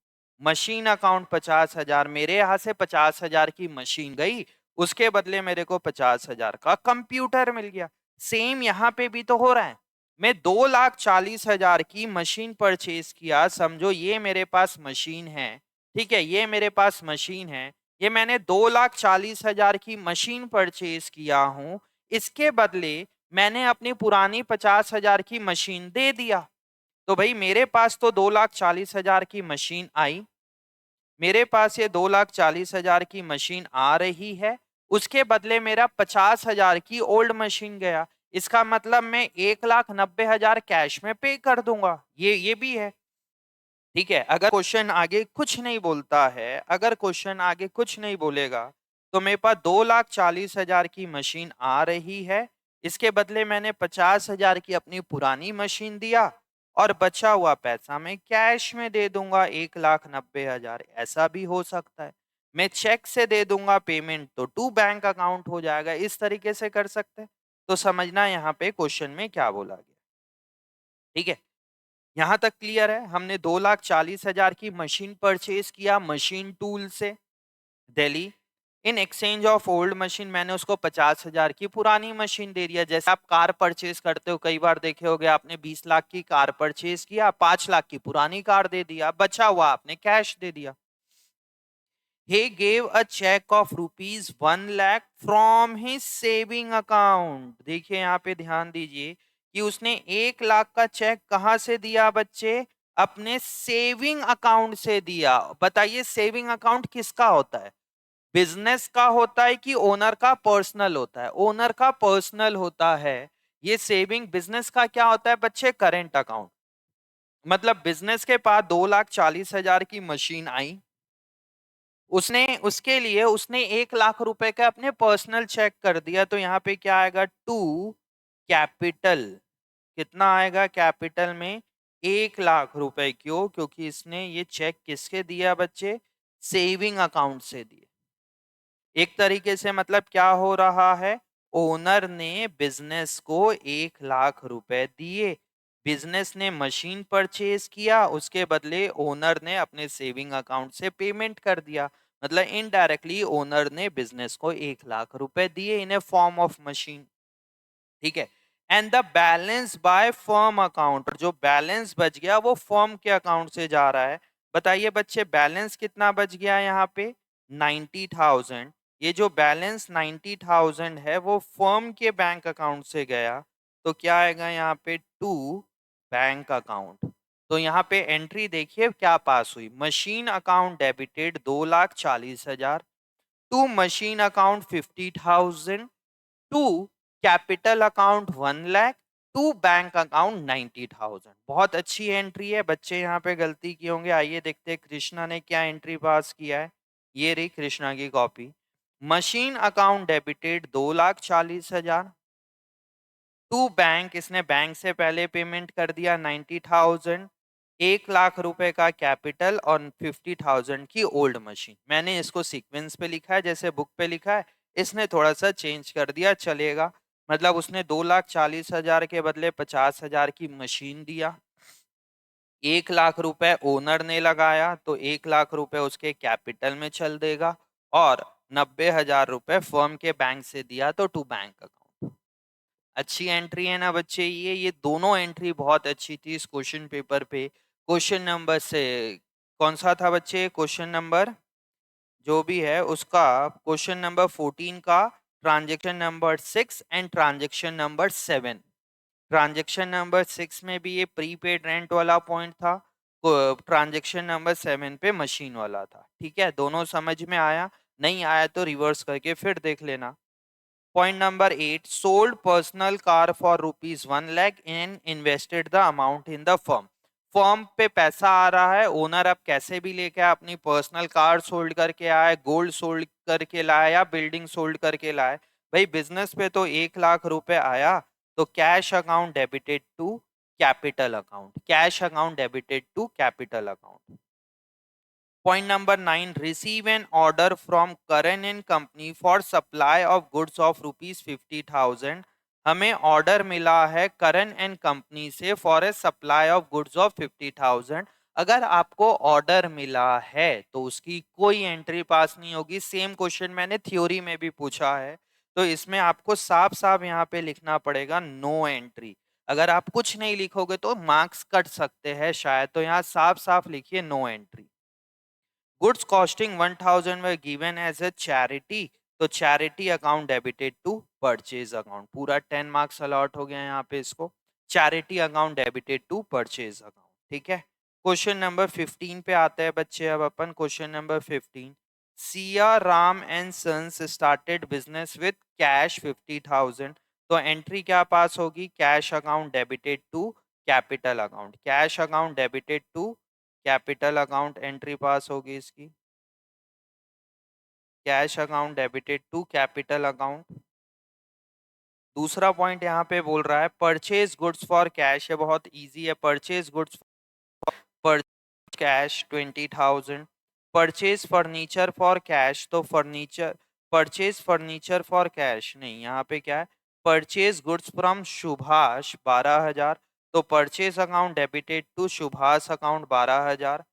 machine account 50,000। मेरे यहाँ से 50,000 की मशीन गई, उसके बदले मेरे को 50,000 का कंप्यूटर मिल गया। सेम यहाँ पे भी तो हो रहा है। मैं 2,40,000 की मशीन परचेज किया, समझो ये मेरे पास मशीन है, ठीक है, ये मेरे पास मशीन है, ये मैंने 2,40,000 की मशीन परचेज किया हूं। इसके बदले मैंने अपनी पुरानी 50,000 की मशीन दे दिया। तो भाई मेरे पास तो 2,40,000 की मशीन आई, मेरे पास ये 2,40,000 की मशीन आ रही है, उसके बदले मेरा 50,000 की ओल्ड मशीन गया। इसका मतलब मैं 1,90,000 कैश में पे कर दूंगा, ये भी है। ठीक है, अगर क्वेश्चन आगे कुछ नहीं बोलता है, अगर क्वेश्चन आगे कुछ नहीं बोलेगा, तो मेरे पास 2,40,000 की मशीन आ रही है, इसके बदले मैंने 50,000 की अपनी पुरानी मशीन दिया, और बचा हुआ पैसा मैं कैश में दे दूंगा 1,90,000। ऐसा भी हो सकता है, मैं चेक से दे दूंगा पेमेंट, तो टू बैंक अकाउंट हो जाएगा। इस तरीके से कर सकते हैं। तो समझना यहाँ पे क्वेश्चन में क्या बोला गया, ठीक है। यहां तक क्लियर है। हमने 2,40,000 की मशीन परचेज किया मशीन टूल से Delhi. In exchange of old machine मैंने उसको 50,000 की पुरानी मशीन दे दिया। जैसे आप कार परचेज करते हो, कई बार देखे होगे आपने 20 लाख की कार परचेज किया, 5 लाख की पुरानी कार दे दिया, बचा हुआ आपने कैश दे दिया। He gave a check of rupees 1 lakh from his saving account। देखिए यहाँ पे ध्यान दीजिए कि उसने 1 लाख का चेक कहां से दिया बच्चे, अपने सेविंग अकाउंट से दिया। बताइए सेविंग अकाउंट किसका होता है, बिजनेस का होता है कि ओनर का पर्सनल होता है, ओनर का पर्सनल होता है। ये सेविंग बिजनेस का क्या होता है बच्चे, करेंट अकाउंट। मतलब बिजनेस के पास 2,40,000 की मशीन आई, उसने उसके लिए उसने 1 लाख रुपए का अपने पर्सनल चेक कर दिया। तो यहाँ पे क्या आएगा, टू कैपिटल, कितना आएगा कैपिटल में, 1 लाख रुपए। क्यों, क्योंकि इसने ये चेक किसके दिया बच्चे, सेविंग अकाउंट से दिए। एक तरीके से मतलब क्या हो रहा है, ओनर ने बिजनेस को 1 लाख रुपए दिए, बिजनेस ने मशीन परचेज किया, उसके बदले ओनर ने अपने सेविंग अकाउंट से पेमेंट कर दिया। मतलब इनडायरेक्टली ओनर ने बिजनेस को 1 लाख रुपए दिए इन ए फॉर्म ऑफ मशीन। ठीक है। And the balance by firm account, जो बैलेंस बच गया वो फर्म के अकाउंट से जा रहा है। बताइए बच्चे बैलेंस कितना बच गया यहाँ पे? 90,000। ये जो बैलेंस 90,000 है वो फर्म के बैंक अकाउंट से गया, तो क्या आएगा यहाँ पे? To bank account. तो यहाँ पे एंट्री देखिए क्या पास हुई। Machine account debited 2,40,000 to machine account 50,000 to capital account 1 lakh to bank account 90,000। बहुत अच्छी एंट्री है। बच्चे यहाँ पे गलती किए होंगे, आइए देखते हैं कृष्णा ने क्या एंट्री पास किया है। ये रही कृष्णा की copy. Machine account debited 2,40,000 to bank, इसने बैंक से पहले पेमेंट कर दिया 90,000, 1 लाख रुपए का कैपिटल और 50,000 की ओल्ड मशीन। मैंने इसको सीक्वेंस पे लिखा है जैसे बुक पे लिखा है, इसने थोड़ा सा चेंज कर दिया, चलेगा। मतलब उसने 2,40,000 के बदले 50,000 की मशीन दिया, 1 लाख रुपए ओनर ने लगाया, तो 1 लाख रुपए उसके कैपिटल में चल देगा, और 90,000 रुपए फर्म के बैंक से दिया, तो टू बैंक अकाउंट। अच्छी एंट्री है ना बच्चे? ये दोनों एंट्री बहुत अच्छी थी इस क्वेश्चन पेपर पे। क्वेश्चन नंबर से कौन सा था बच्चे? क्वेश्चन नंबर जो भी है उसका क्वेश्चन नंबर 14 का transaction number 6 and transaction number 7। Transaction number 6 में भी ये प्रीपेड रेंट वाला पॉइंट था, ट्रांजेक्शन नंबर 7 पे मशीन वाला था। ठीक है, दोनों समझ में आया? नहीं आया तो रिवर्स करके फिर देख लेना। Point number 8, sold personal car for rupees 1 lakh and invested the amount in the firm। Firm पे पैसा आ रहा है, ओनर अब कैसे भी लेके आए, अपनी पर्सनल कार सोल्ड करके आए, गोल्ड सोल्ड करके लाए या बिल्डिंग सोल्ड करके लाए। भाई बिजनेस पे तो 1 लाख रुपए आया, तो cash account debited to capital account, cash account debited to capital account. Point number 9, receive an order from Karan and Company for supply of goods of rupees 50,000। हमें ऑर्डर मिला है करण एंड कंपनी से for a supply of goods of 50,000। अगर आपको order मिला है तो उसकी कोई एंट्री पास नहीं होगी। सेम क्वेश्चन मैंने थ्योरी में भी पूछा है, तो इसमें आपको साफ साफ यहाँ पे लिखना पड़ेगा नो एंट्री। अगर आप कुछ नहीं लिखोगे तो मार्क्स कट सकते हैं शायद, तो यहाँ साफ साफ लिखिए no entry. Goods costing 1,000 were given as a charity, तो charity account debited to purchase account. पूरा 10 मार्क्स अलॉट हो गया यहाँ पे इसको। Charity account debited to purchase account. ठीक है, क्वेश्चन नंबर 15 पे आते हैं बच्चे। अब अपन question number 15, Siya Ram and sons started business with cash 50,000। तो एंट्री क्या पास होगी? Cash account debited to capital account, cash account debited to capital account entry पास होगी इसकी। Cash account debited to capital account. दूसरा पॉइंट यहाँ पे बोल रहा है परचेज गुड्स फॉर कैश, है बहुत इजी है। Purchase goods for cash 20,000। Purchase furniture for cash, तो furniture, purchase furniture for cash नहीं, यहाँ पे क्या है? परचेज गुड्स फ्रॉम सुभाष 12,000, तो purchase account debited to Subhash account 12,000।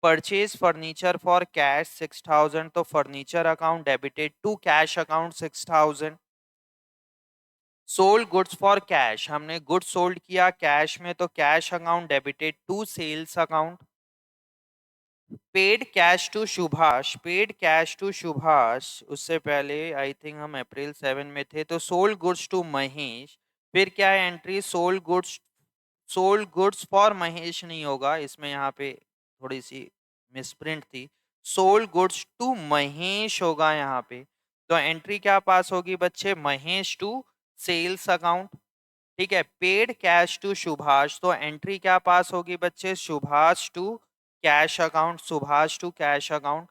Purchase furniture for cash 6,000, तो furniture account debited to cash account 6,000। Sold goods for cash, हमने goods sold किया कैश में, तो cash account debited to sales account. Paid cash to Subhash, paid cash to Subhash, उससे पहले I think हम अप्रैल 7 में थे, तो सोल्ड गुड्स टू महेश। फिर क्या है entry? Sold goods, sold goods for Mahesh नहीं होगा इसमें, यहाँ पे थोड़ी सी मिसप्रिंट थी। सोल्ड गुड्स टू महेश होगा यहाँ पे। तो एंट्री क्या पास होगी बच्चे? Mahesh to sales account. ठीक है, पेड कैश टू सुभाष, तो एंट्री क्या पास होगी बच्चे? Subhash to cash account, Subhash to cash account.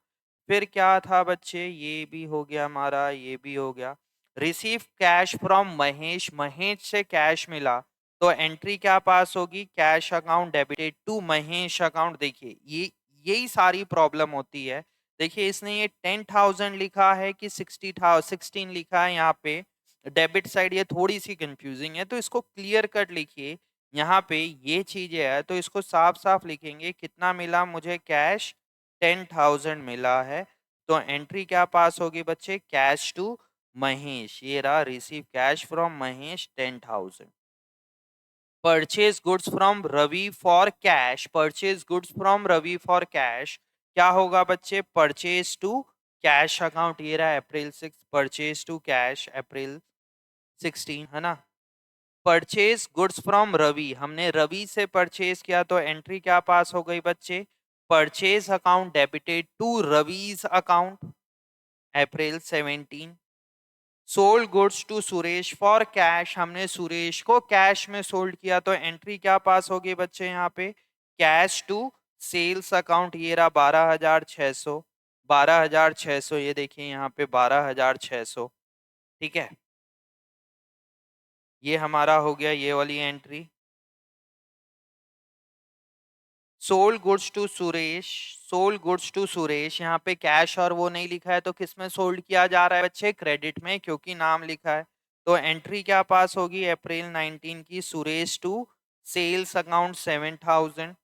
फिर क्या था बच्चे? ये भी हो गया हमारा, ये भी हो गया। Receive cash from Mahesh, Mahesh से कैश मिला, तो एंट्री क्या पास होगी? Cash account debited to Mahesh account. देखिए ये यही सारी प्रॉब्लम होती है। देखिए इसने ये 10,000 लिखा है कि 60,000 16 लिखा है यहाँ पे, डेबिट साइड ये थोड़ी सी कंफ्यूजिंग है, तो इसको क्लियर कट लिखिए यहाँ पे ये चीजें है तो इसको साफ साफ लिखेंगे, कितना मिला मुझे कैश, 10,000 मिला है। तो एंट्री क्या पास होगी बच्चे, कैश टू महेश, ये रहा, receive cash from Mahesh 10,000। Purchase goods from Ravi for cash, purchase goods from Ravi for cash क्या होगा बच्चे, परचेज टू कैश अकाउंट, ये रहा April 6, purchase to cash April 16, है ना। परचेज गुड्स फ्रॉम रवि, हमने रवि से परचेज किया तो एंट्री क्या पास हो गई बच्चे, purchase account debited to Ravi's account April 17। Sold goods to Suresh for cash, हमने सुरेश को कैश में सोल्ड किया तो एंट्री क्या पास होगी बच्चे यहाँ पे, कैश टू सेल्स अकाउंट, ये रहा 12,600, 12,600, ये देखिए यहाँ पे 12,600। ठीक है, ये हमारा हो गया ये वाली एंट्री। Sold goods to Suresh, sold goods to Suresh, यहाँ पे कैश और वो नहीं लिखा है तो किस में सोल्ड किया जा रहा है बच्चे, क्रेडिट में, क्योंकि नाम लिखा है। तो एंट्री क्या पास होगी April 19 की, Suresh to sales account 7,000।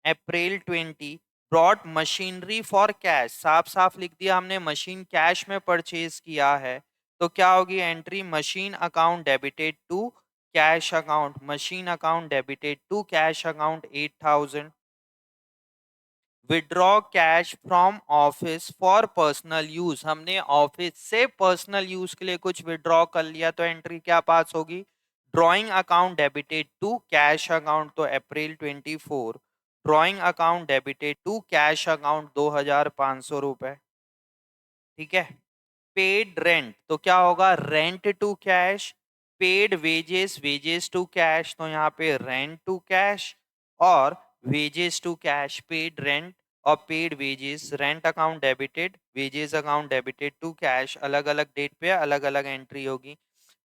April 20 brought machinery for cash, साफ साफ लिख दिया हमने, मशीन कैश में परचेज किया है तो क्या होगी entry, machine account debited to cash account, machine account debited to cash account 8,000। Withdraw cash from office for personal use, हमने ऑफिस से पर्सनल यूज के लिए कुछ विड्रॉ कर लिया तो एंट्री क्या पास होगी, drawing account debited to cash account, तो April 24 drawing account debited to cash account 2,500 रुपए। ठीक है, पेड रेंट तो क्या होगा, rent to cash, paid wages, wages to cash, तो यहाँ पे रेंट टू कैश और wages to cash, paid rent और paid wages, rent account debited, wages account debited to cash, अलग अलग डेट पे अलग अलग एंट्री होगी।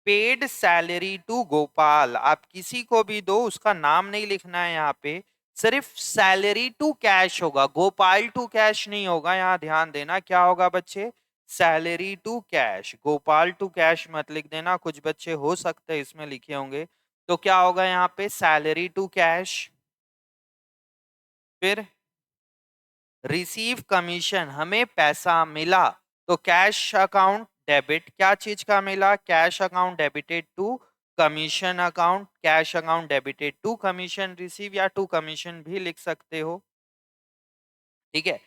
पेड सैलरी टू गोपाल, आप किसी को भी दो उसका नाम नहीं लिखना है यहाँ पे, सिर्फ सैलरी टू कैश होगा, गोपाल टू कैश नहीं होगा, यहाँ ध्यान देना क्या होगा बच्चे, salary to cash, Gopal to cash मत लिख देना, कुछ बच्चे हो सकते हैं इसमें लिखे होंगे। तो क्या होगा यहाँ पे, सैलरी टू कैश, फिर रिसीव कमीशन, हमें पैसा मिला तो कैश अकाउंट डेबिट, क्या चीज का मिला, cash account debited to commission account, cash account debited to commission receive, या टू कमीशन भी लिख सकते हो। ठीक है,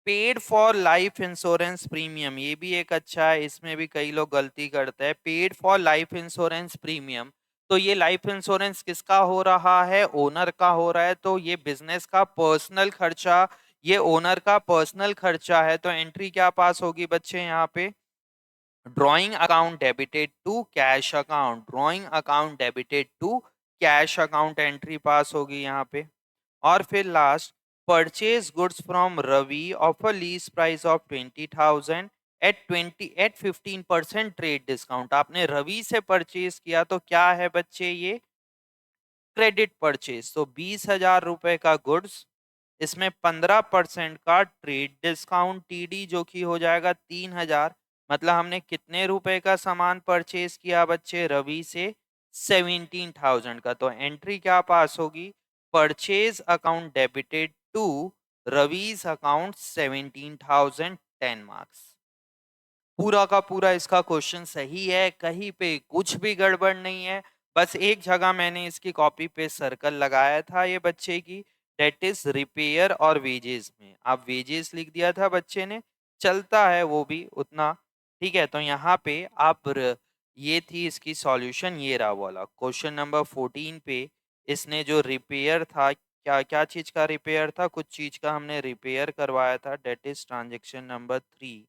paid for life insurance premium, ये भी एक अच्छा है, इसमें भी कई लोग गलती करते हैं, paid for life insurance premium, तो ये लाइफ इंश्योरेंस किसका हो रहा है, ओनर का हो रहा है, तो ये बिजनेस का पर्सनल खर्चा, ये ओनर का पर्सनल खर्चा है, तो एंट्री क्या पास होगी बच्चे यहाँ पे, drawing account debited to cash account, drawing account debited to cash account, entry पास होगी यहाँ पे। और फिर last, purchase goods from Ravi of a list price of 20,000 at 15% trade discount, आपने रवि से परचेज किया तो क्या है बच्चे, ये क्रेडिट परचेज, तो 20,000 रुपए का गुड्स, इसमें 15% का ट्रेड डिस्काउंट टीडी जो कि हो जाएगा 3,000, मतलब हमने कितने रुपए का सामान परचेज किया बच्चे, रवि से 17,000 का, तो एंट्री क्या पास होगी, purchase account debited to Ravi's account 17,000, 10 marks. पूरा का पूरा इसका क्वेश्चन सही है, कहीं पे कुछ भी गड़बड़ नहीं है, बस एक जगह मैंने इसकी कॉपी पे सर्कल लगाया था ये बच्चे की, डेट इज रिपेयर और वेजेस में, आप वेजेस लिख दिया था बच्चे ने, चलता है वो भी उतना। ठीक है, तो यहाँ पे ये थी इसकी सॉल्यूशन, ये रहा वाला क्वेश्चन नंबर 14 पे, इसने जो रिपेयर था, क्या क्या चीज का रिपेयर था, कुछ चीज का हमने रिपेयर करवाया था, date is transaction number 3,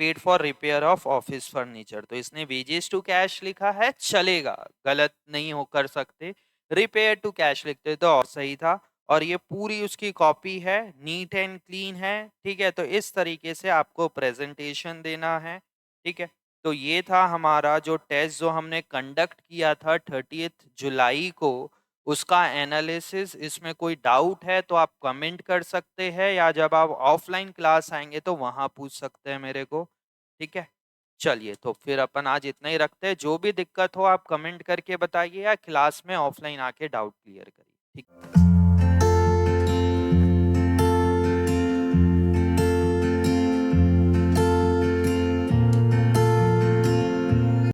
paid for repair of office furniture, तो इसने वेजेस टू कैश लिखा है, चलेगा, गलत नहीं हो कर सकते, रिपेयर टू कैश लिखते तो और सही था। और ये पूरी उसकी कॉपी है, नीट एंड क्लीन है। ठीक है, तो इस तरीके से आपको प्रेजेंटेशन देना है। ठीक है, तो ये था हमारा जो टेस्ट जो हमने कंडक्ट किया था 30 जुलाई को, उसका एनालिसिस, इसमें कोई डाउट है तो आप कमेंट कर सकते हैं, या जब आप ऑफलाइन क्लास आएंगे तो वहां पूछ सकते हैं मेरे को। ठीक है, चलिए, तो फिर अपन आज इतना ही रखते हैं। जो भी दिक्कत हो आप कमेंट करके बताइए या क्लास में ऑफलाइन आके डाउट क्लियर करिए। ठीक।